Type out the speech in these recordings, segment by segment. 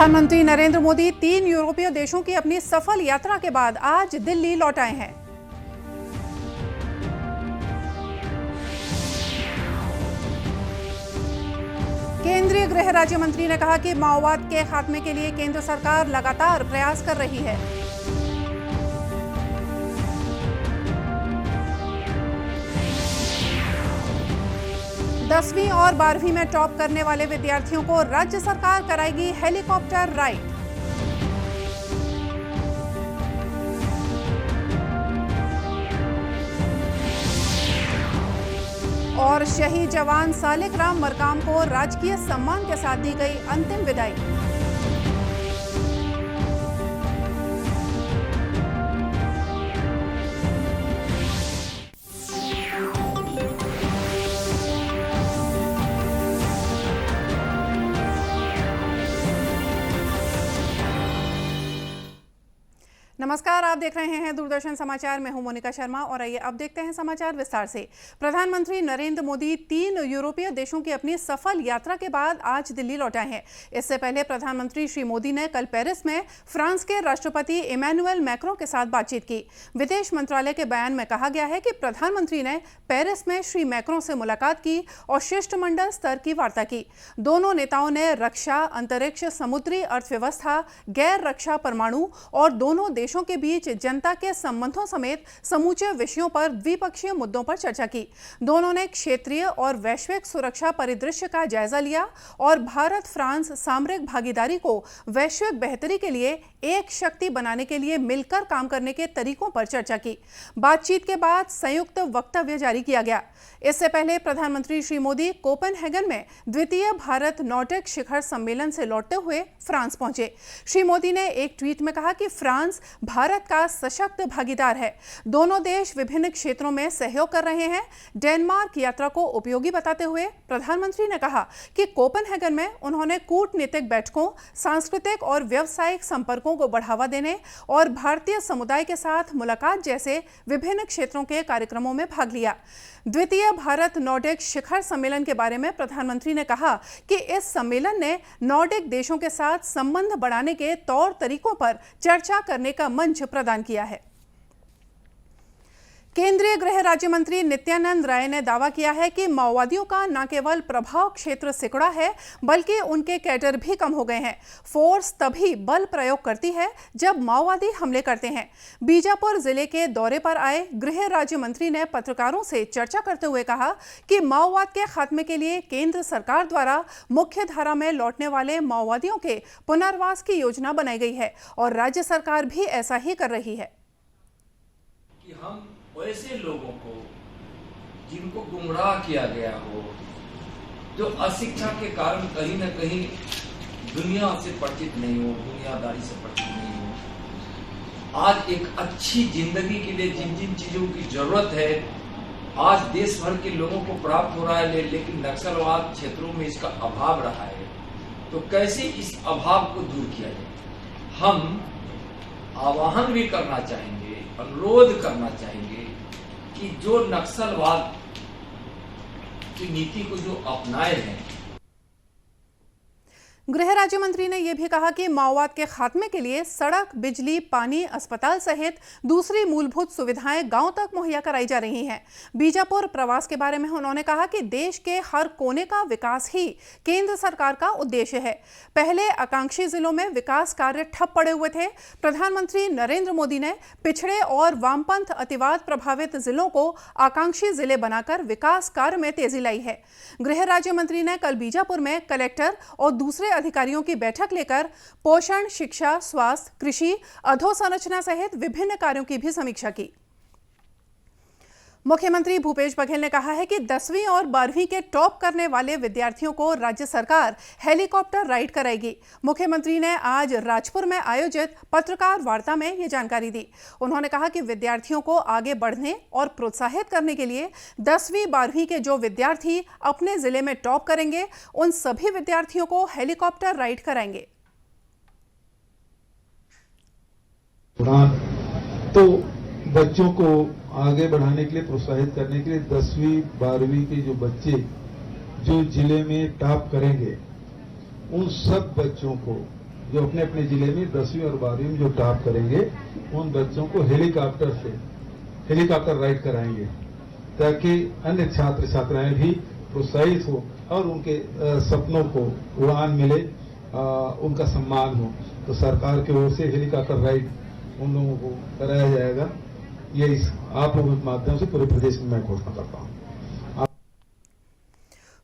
प्रधानमंत्री नरेंद्र मोदी 3 यूरोपीय देशों की अपनी सफल यात्रा के बाद आज दिल्ली लौट आए हैं। केंद्रीय गृह राज्य मंत्री ने कहा कि माओवाद के खात्मे के लिए केंद्र सरकार लगातार प्रयास कर रही है। दसवीं और 12वीं में टॉप करने वाले विद्यार्थियों को राज्य सरकार कराएगी हेलीकॉप्टर राइड। और शहीद जवान सालिक राम मरकाम को राजकीय सम्मान के साथ दी गई अंतिम विदाई। नमस्कार, आप देख रहे हैं दूरदर्शन समाचार। मैं हूं मोनिका शर्मा और आइए अब देखते हैं समाचार विस्तार से। प्रधानमंत्री नरेंद्र मोदी 3 यूरोपीय देशों की अपनी सफल यात्रा के बाद आज दिल्ली लौट आए हैं। इससे पहले प्रधानमंत्री श्री मोदी ने कल पेरिस में फ्रांस के राष्ट्रपति इमैनुअल मैक्रों के साथ बातचीत की। विदेश मंत्रालय के बयान में कहा गया है कि प्रधानमंत्री ने पेरिस में श्री मैक्रों से मुलाकात की और शिष्टमंडल स्तर की वार्ता की। दोनों नेताओं ने रक्षा, अंतरिक्ष, समुद्री अर्थव्यवस्था, गैर रक्षा, परमाणु और दोनों देशों के बीच जनता के संबंधों समेत समूचे विषयों पर द्विपक्षीय मुद्दों पर चर्चा की। दोनों ने क्षेत्रीय और वैश्विक सुरक्षा परिदृश्य का जायजा लिया और भारत फ्रांस सामरिक भागीदारी को वैश्विक बेहतरी के लिए एक शक्ति बनाने के लिए मिलकर काम करने के तरीकों पर चर्चा की। बातचीत के बाद संयुक्त वक्तव्य जारी किया गया। इससे पहले प्रधानमंत्री श्री मोदी कोपेनहेगन में द्वितीय भारत नॉर्डिक शिखर सम्मेलन से लौटते हुए फ्रांस पहुंचे। श्री मोदी ने एक ट्वीट में कहा कि फ्रांस भारत का सशक्त भागीदार है। दोनों देश विभिन्न क्षेत्रों में सहयोग कर रहे हैं। डेनमार्क यात्रा को उपयोगी बताते हुए प्रधानमंत्री ने कहा कि कोपेनहेगन में उन्होंने कूटनीतिक बैठकों, सांस्कृतिक और व्यावसायिक संपर्कों को बढ़ावा देने और भारतीय समुदाय के साथ मुलाकात जैसे विभिन्न क्षेत्रों के कार्यक्रमों में भाग लिया। द्वितीय भारत नॉर्डिक शिखर सम्मेलन के बारे में प्रधानमंत्री ने कहा कि इस सम्मेलन ने नॉर्डिक देशों के साथ संबंध बढ़ाने के तौर तरीकों पर चर्चा करने का मंच प्रदान किया है। केंद्रीय गृह राज्य मंत्री नित्यानंद राय ने दावा किया है कि माओवादियों का न केवल प्रभाव क्षेत्र सिकुड़ा है, बल्कि उनके कैडर भी कम हो गए हैं। फोर्स तभी बल प्रयोग करती है जब माओवादी हमले करते हैं। बीजापुर जिले के दौरे पर आए गृह राज्य मंत्री ने पत्रकारों से चर्चा करते हुए कहा कि माओवाद के खात्मे के लिए केंद्र सरकार द्वारा मुख्य धारा में लौटने वाले माओवादियों के पुनर्वास की योजना बनाई गई है और राज्य सरकार भी ऐसा ही कर रही है। कि हम ऐसे लोगों को जिनको गुमराह किया गया हो, जो अशिक्षा के कारण कहीं न कहीं दुनिया से परिचित नहीं हो, दुनियादारी से परिचित नहीं हो, आज एक अच्छी जिंदगी के लिए जिन जिन चीजों की जरूरत है आज देश भर के लोगों को प्राप्त हो रहा है, लेकिन नक्सलवाद क्षेत्रों में इसका अभाव रहा है। तो कैसे इस अभाव को दूर किया जाए? हम आह्वान भी करना चाहेंगे, अनुरोध करना चाहेंगे कि जो नक्सलवाद की नीति को जो अपनाए हैं। गृह राज्य मंत्री ने यह भी कहा कि माओवाद के खात्मे के लिए सड़क, बिजली, पानी, अस्पताल सहित दूसरी मूलभूत सुविधाएं गांव तक मुहैया कराई जा रही हैं। बीजापुर प्रवास के बारे में उन्होंने कहा कि देश के हर कोने का विकास ही केंद्र सरकार का उद्देश्य है। पहले आकांक्षी जिलों में विकास कार्य ठप पड़े हुए थे। प्रधानमंत्री नरेंद्र मोदी ने पिछड़े और वामपंथ अतिवाद प्रभावित जिलों को आकांक्षी जिले बनाकर विकास कार्य में तेजी लाई है। गृह राज्य मंत्री ने कल बीजापुर में कलेक्टर और दूसरे अधिकारियों की बैठक लेकर पोषण, शिक्षा, स्वास्थ्य, कृषि, अधोसंरचना सहित विभिन्न कार्यों की भी समीक्षा की। मुख्यमंत्री भूपेश बघेल ने कहा है कि 10वीं और 12वीं के टॉप करने वाले विद्यार्थियों को राज्य सरकार हेलीकॉप्टर राइड कराएगी। मुख्यमंत्री ने आज राजपुर में आयोजित पत्रकार वार्ता में ये जानकारी दी। उन्होंने कहा कि विद्यार्थियों को आगे बढ़ने और प्रोत्साहित करने के लिए 10वीं 12वीं के जो विद्यार्थी अपने जिले में टॉप करेंगे, उन सभी विद्यार्थियों को हेलीकॉप्टर राइड कराएंगे। तो बच्चों को आगे बढ़ाने के लिए, प्रोत्साहित करने के लिए 10वीं 12वीं के जो बच्चे जो जिले में टॉप करेंगे, उन सब बच्चों को जो अपने अपने जिले में 10वीं और 12वीं में जो टॉप करेंगे उन बच्चों को हेलीकॉप्टर राइड कराएंगे, ताकि अन्य छात्र छात्राएं भी प्रोत्साहित हो और उनके सपनों को उड़ान मिले, उनका सम्मान हो। तो सरकार की ओर से हेलीकॉप्टर राइड उन लोगों को कराया जाएगा। ये इस आप लोगों के माध्यम से पूरे प्रदेश में मैं घोषणा करता हूँ।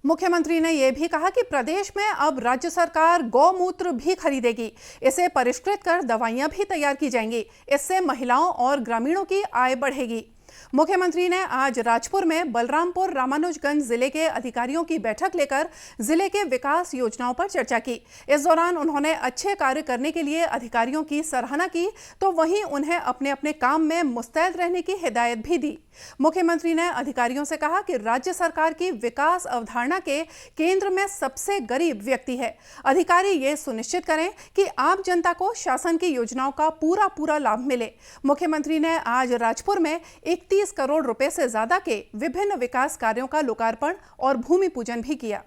मुख्यमंत्री ने यह भी कहा कि प्रदेश में अब राज्य सरकार गौमूत्र भी खरीदेगी। इसे परिष्कृत कर दवाइयां भी तैयार की जाएंगी। इससे महिलाओं और ग्रामीणों की आय बढ़ेगी। मुख्यमंत्री ने आज राजपुर में बलरामपुर रामानुजगंज जिले के अधिकारियों की बैठक लेकर जिले के विकास योजनाओं पर चर्चा की। इस दौरान उन्होंने अच्छे कार्य करने के लिए अधिकारियों की सराहना की, तो वहीं उन्हें अपने अपने काम में मुस्तैद रहने की हिदायत भी दी। मुख्यमंत्री ने अधिकारियों से कहा कि राज्य सरकार की विकास अवधारणा के केंद्र में सबसे गरीब व्यक्ति है। अधिकारी ये सुनिश्चित करें कि आम जनता को शासन की योजनाओं का पूरा लाभ मिले। मुख्यमंत्री ने आज राजपुर में 31 करोड़ रुपए से ज्यादा के विभिन्न विकास कार्यों का लोकार्पण और भूमि पूजन भी किया।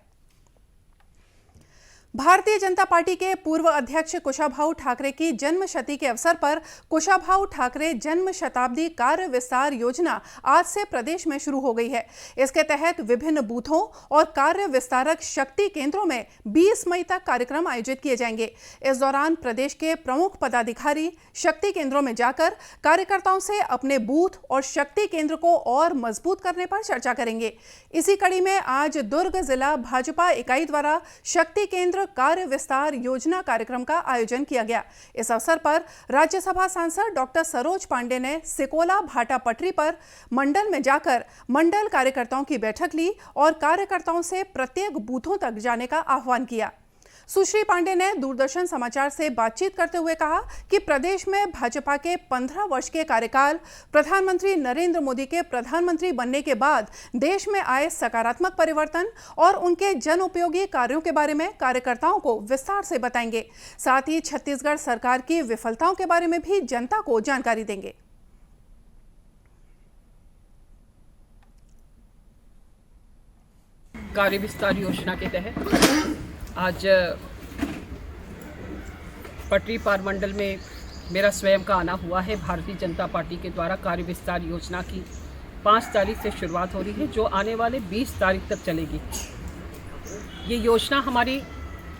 भारतीय जनता पार्टी के पूर्व अध्यक्ष कुशाभाऊ ठाकरे की जन्म शती के अवसर पर कुशाभाऊ ठाकरे जन्म शताब्दी कार्य विस्तार योजना आज से प्रदेश में शुरू हो गई है। इसके तहत विभिन्न बूथों और कार्य विस्तारक शक्ति केंद्रों में 20 मई तक कार्यक्रम आयोजित किए जाएंगे। इस दौरान प्रदेश के प्रमुख पदाधिकारी शक्ति केंद्रों में जाकर कार्यकर्ताओं से अपने बूथ और शक्ति केंद्र को और मजबूत करने पर चर्चा करेंगे। इसी कड़ी में आज दुर्ग जिला भाजपा इकाई द्वारा शक्ति केंद्र कार्य विस्तार योजना कार्यक्रम का आयोजन किया गया। इस अवसर पर राज्यसभा सांसद डॉक्टर सरोज पांडे ने सिकोला भाटा पटरी पर मंडल में जाकर मंडल कार्यकर्ताओं की बैठक ली और कार्यकर्ताओं से प्रत्येक बूथों तक जाने का आह्वान किया। सुश्री पांडे ने दूरदर्शन समाचार से बातचीत करते हुए कहा कि प्रदेश में भाजपा के 15 वर्ष के कार्यकाल, प्रधानमंत्री नरेंद्र मोदी के प्रधानमंत्री बनने के बाद देश में आए सकारात्मक परिवर्तन और उनके जन उपयोगी कार्यों के बारे में कार्यकर्ताओं को विस्तार से बताएंगे। साथ ही छत्तीसगढ़ सरकार की विफलताओं के बारे में भी जनता को जानकारी देंगे। कार्य विस्तार योजना के तहत आज पटरी पार मंडल में मेरा स्वयं का आना हुआ है। भारतीय जनता पार्टी के द्वारा कार्य विस्तार योजना की 5 तारीख से शुरुआत हो रही है, जो आने वाले 20 तारीख तक चलेगी। ये योजना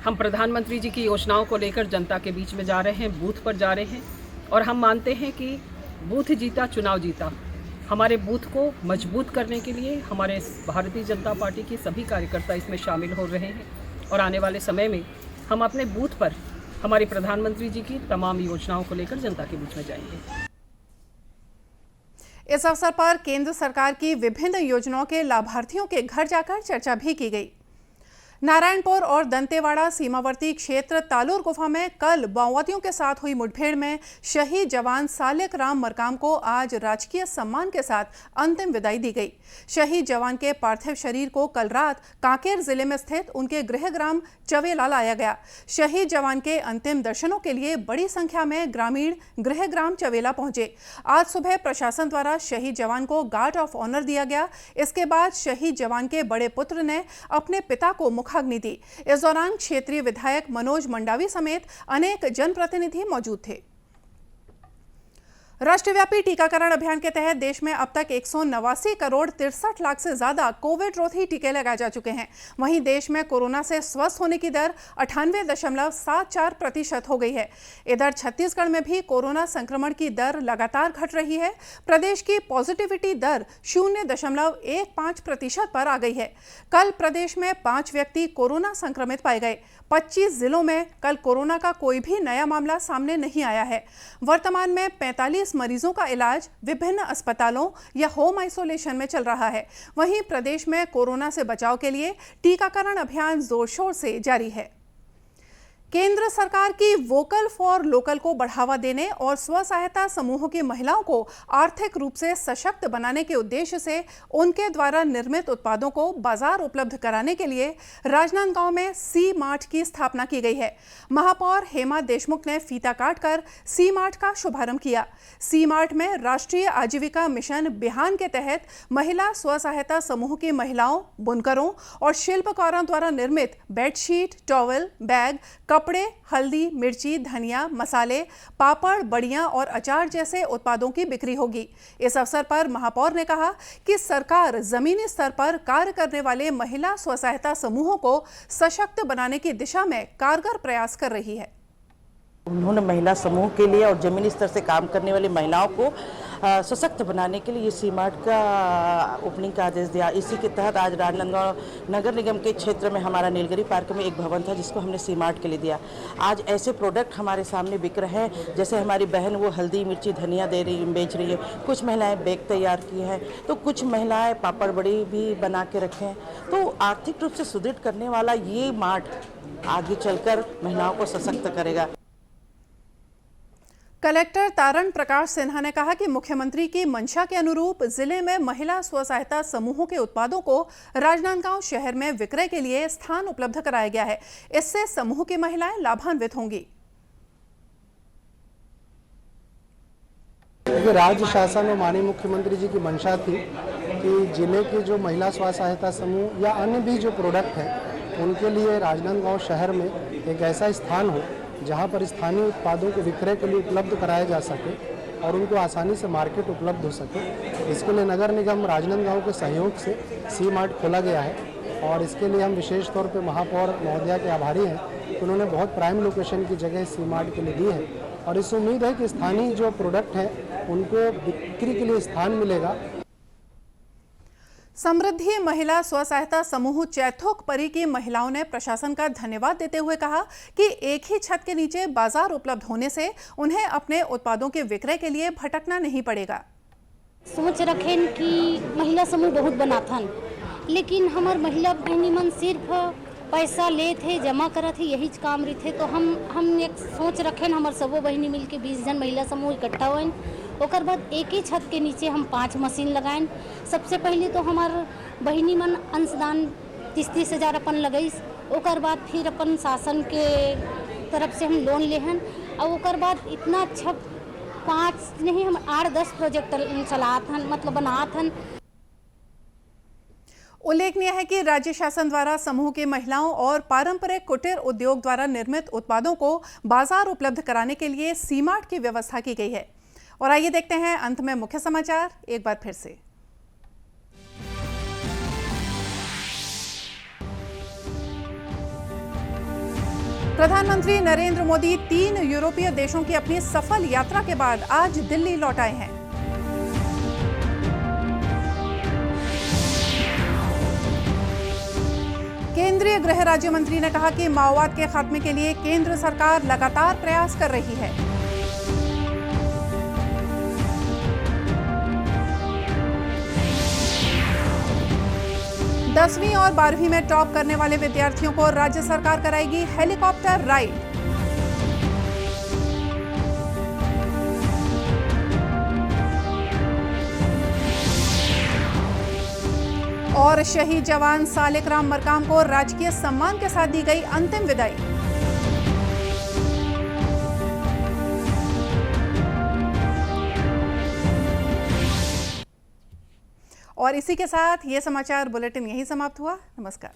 हम प्रधानमंत्री जी की योजनाओं को लेकर जनता के बीच में जा रहे हैं, बूथ पर जा रहे हैं और हम मानते हैं कि बूथ जीता चुनाव जीता। हमारे बूथ को मजबूत करने के लिए हमारे भारतीय जनता पार्टी के सभी कार्यकर्ता इसमें शामिल हो रहे हैं और आने वाले समय में हम अपने बूथ पर हमारे प्रधानमंत्री जी की तमाम योजनाओं को लेकर जनता के बीच में जाएंगे। इस अवसर पर केंद्र सरकार की विभिन्न योजनाओं के लाभार्थियों के घर जाकर चर्चा भी की गई। नारायणपुर और दंतेवाड़ा सीमावर्ती क्षेत्र तालुर गुफा में कल माओवादियों के साथ हुई मुठभेड़ में शहीद जवान सालिक राम मरकाम को आज राजकीय सम्मान के साथ अंतिम विदाई दी गई। शहीद जवान के पार्थिव शरीर को कल रात कांकेर जिले में स्थित उनके गृह ग्राम चवेला लाया गया। शहीद जवान के अंतिम दर्शनों के लिए बड़ी संख्या में ग्रामीण गृह ग्राम चवेला पहुंचे। आज सुबह प्रशासन द्वारा शहीद जवान को गार्ड ऑफ ऑनर दिया गया। इसके बाद शहीद जवान के बड़े पुत्र ने अपने पिता को मुखाग्नि दी। इस दौरान क्षेत्रीय विधायक मनोज मंडावी समेत अनेक जनप्रतिनिधि मौजूद थे। राष्ट्रव्यापी टीकाकरण अभियान के तहत देश में अब तक 189 करोड़ 63 लाख से ज्यादा कोविड रोधी टीके लगाए जा चुके हैं। वहीं देश में कोरोना से स्वस्थ होने की दर 98.74% हो गई है। इधर छत्तीसगढ़ में भी कोरोना संक्रमण की दर लगातार घट रही है। प्रदेश की पॉजिटिविटी दर 0.15% पर आ गई है। कल प्रदेश में 5 व्यक्ति कोरोना संक्रमित पाए गए। 25 जिलों में कल कोरोना का कोई भी नया मामला सामने नहीं आया है। वर्तमान में 45 मरीजों का इलाज विभिन्न अस्पतालों या होम आइसोलेशन में चल रहा है। वहीं प्रदेश में कोरोना से बचाव के लिए टीकाकरण अभियान जोर शोर से जारी है। केंद्र सरकार की वोकल फॉर लोकल को बढ़ावा देने और स्व सहायता समूहों की महिलाओं को आर्थिक रूप से सशक्त बनाने के उद्देश्य से उनके द्वारा निर्मित उत्पादों को बाजार उपलब्ध कराने के लिए राजनांदगांव में सी मार्ट की स्थापना की गई है। महापौर हेमा देशमुख ने फीता काटकर सी मार्ट का शुभारंभ किया। सी मार्ट में राष्ट्रीय आजीविका मिशन बिहान के तहत महिला स्व सहायता समूह की महिलाओं, बुनकरों और शिल्पकारों द्वारा निर्मित बेडशीट, टॉवल, बैग, कपड़े, हल्दी, मिर्ची, धनिया, मसाले, पापड़, बड़ियां और अचार जैसे उत्पादों की बिक्री होगी। इस अवसर पर महापौर ने कहा कि सरकार जमीनी स्तर पर कार्य करने वाले महिला स्व सहायता समूहों को सशक्त बनाने की दिशा में कारगर प्रयास कर रही है। उन्होंने महिला समूह के लिए और जमीनी स्तर से काम करने वाली महिलाओं को सशक्त बनाने के लिए ये सी-मार्ट का ओपनिंग का आदेश दिया। इसी के तहत आज राजनांदगांव नगर निगम के क्षेत्र में हमारा नीलगिरी पार्क में एक भवन था जिसको हमने सी-मार्ट के लिए दिया। आज ऐसे प्रोडक्ट हमारे सामने बिक रहे हैं, जैसे हमारी बहन वो हल्दी, मिर्ची, धनिया बेच रही है, कुछ महिलाएं बैग तैयार की हैं, तो कुछ महिलाएं पापड़ बड़ी भी बना के रखे हैं। तो आर्थिक रूप से सुदृढ़ करने वाला ये मार्ट आगे चलकर महिलाओं को सशक्त करेगा। कलेक्टर तारण प्रकाश सिन्हा ने कहा कि मुख्यमंत्री की मंशा के अनुरूप जिले में महिला स्व सहायता समूहों के उत्पादों को राजनांदगांव शहर में विक्रय के लिए स्थान उपलब्ध कराया गया है। इससे समूह की महिलाएं लाभान्वित होंगी। राज्य शासन और माननीय मुख्यमंत्री जी की मंशा थी कि जिले के जो महिला स्व सहायता समूह या अन्य भी जो प्रोडक्ट हैं उनके लिए राजनांदगांव शहर में एक ऐसा स्थान हो जहां पर स्थानीय उत्पादों को विक्रय के लिए उपलब्ध कराया जा सके और उनको आसानी से मार्केट उपलब्ध हो सके। इसके लिए नगर निगम राजनांदगांव के सहयोग से सी-मार्ट खोला गया है और इसके लिए हम विशेष तौर पे महापौर महोदया के आभारी हैं कि उन्होंने बहुत प्राइम लोकेशन की जगह सी-मार्ट के लिए दी है और इससे उम्मीद है कि स्थानीय जो प्रोडक्ट हैं उनको बिक्री के लिए स्थान मिलेगा। समृद्धि महिला स्व सहायता समूह चैथोक परी की महिलाओं ने प्रशासन का धन्यवाद देते हुए कहा कि एक ही छत के नीचे बाजार उपलब्ध होने से उन्हें अपने उत्पादों के विक्रय के लिए भटकना नहीं पड़ेगा। सोच रखें कि महिला समूह बहुत बना था, लेकिन हमार महिला बहनी मन सिर्फ पैसा ले थे, जमा करा थे, यही काम रही थे। तो हम एक सोच रखें हमार सबो बहनी मिल के 20 जन महिला समूह इकट्ठा हुए। ओकर बाद एक ही छत के नीचे हम 5 मशीन लगाएं। सबसे पहले तो हमार बहनी मन अंशदान 30-30 हज़ार अपन लगईस। ओकर बाद फिर अपन शासन के तरफ से हम लोन लेहन और ओकर बाद इतना अच्छा 5 नहीं हम 8-10 प्रोजेक्ट चलात हन, मतलब बनात हन। उल्लेखनीय है कि राज्य शासन द्वारा समूह की महिलाओं और पारंपरिक कुटीर उद्योग द्वारा निर्मित उत्पादों को बाजार उपलब्ध कराने के लिए सी-मार्ट की व्यवस्था की गई है। और आइए देखते हैं अंत में मुख्य समाचार एक बार फिर से। प्रधानमंत्री नरेंद्र मोदी 3 यूरोपीय देशों की अपनी सफल यात्रा के बाद आज दिल्ली लौट आए हैं। केंद्रीय गृह राज्य मंत्री ने कहा कि माओवाद के खात्मे के लिए केंद्र सरकार लगातार प्रयास कर रही है। दसवीं और 12वीं में टॉप करने वाले विद्यार्थियों को राज्य सरकार कराएगी हेलीकॉप्टर राइड। और शहीद जवान सालिक राम मरकाम को राजकीय सम्मान के साथ दी गई अंतिम विदाई। और इसी के साथ ये समाचार बुलेटिन यहीं समाप्त हुआ। नमस्कार।